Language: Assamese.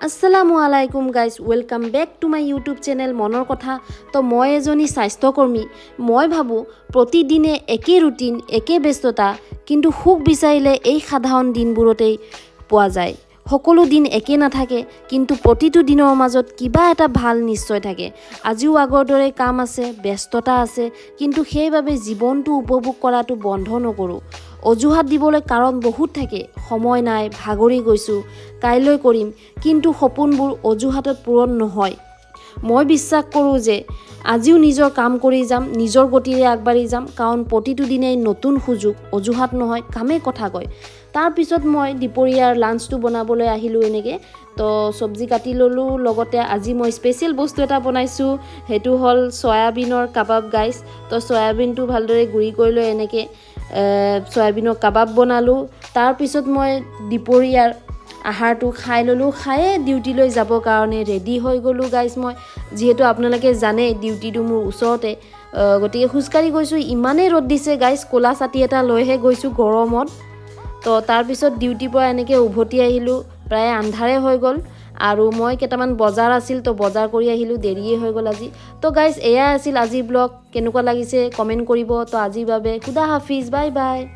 আসসালামু আলাইকুম guys, welcome back to my YouTube channel মনৰ কথা। তো মই এজনী স্বাস্থ্যকৰ্মী। মই ভাবোঁ প্ৰতিদিনে একে ৰুটিন, একে ব্যস্ততা, কিন্তু সুখ বিচাৰিলে এই সাধাৰণ দিনবোৰতেই পোৱা যায়। সকলো দিন একে নাথাকে, কিন্তু প্ৰতিটো দিনৰ মাজত কিবা এটা ভাল নিশ্চয় থাকে। আজিও আগৰ দৰে কাম আছে, ব্যস্ততা আছে, কিন্তু সেইবাবে জীৱনটো উপভোগ কৰাটো বন্ধ নকৰোঁ। অজুহাত দিবলৈ কাৰণ বহুত থাকে। সময় নাই, ভাগৰি গৈছোঁ, কাইলৈ কৰিম, কিন্তু সপোনবোৰ অজুহাতত পূৰণ নহয়। মই বিশ্বাস কৰোঁ যে আজিও নিজৰ কাম কৰি যাম, নিজৰ গতিৰে আগবাঢ়ি যাম, কাৰণ প্ৰতিটো দিনেই নতুন সুযোগ। অজুহাত নহয়, কামেই কথা কয়। তাৰপিছত মই দুপৰীয়াৰ লাঞ্চটো বনাবলৈ আহিলোঁ। এনেকৈ তো চব্জি কাটি ল'লোঁ, লগতে আজি মই স্পেচিয়েল বস্তু এটা বনাইছোঁ, সেইটো হ'ল চয়াবিনৰ কাবাব গাইজ। তো চয়াবিনটো ভালদৰে গুড়ি কৰি লৈ এনেকৈ চয়াবিনৰ কাবাব বনালোঁ। তাৰপিছত মই দুপৰীয়াৰ আহাৰটো খাই ল'লোঁ, খায়ে ডিউটিলৈ যাবৰ কাৰণে ৰেডি হৈ গ'লোঁ গাইজ। মই যিহেতু আপোনালোকে জানে ডিউটিটো মোৰ ওচৰতে, গতিকে খোজকাঢ়ি গৈছোঁ। ইমানেই ৰ'দ দিছে গাইজ, ক'লা ছাতি এটা লৈহে গৈছোঁ গৰমত। তো তাৰপিছত ডিউটিৰ পৰা এনেকৈ উভতি আহিলোঁ, প্ৰায় আন্ধাৰে হৈ গ'ল। আৰু মই কেইটামান বজাৰ আছিল, তো বজাৰ কৰি আহিলোঁ, দেৰিয়ে হৈ গ'ল আজি। তো গাইজ, এয়াই আছিল আজিৰ ব্লগ। কেনেকুৱা লাগিছে কমেণ্ট কৰিব। তো আজিৰ বাবে খুদা হাফিজ, বাই বাই।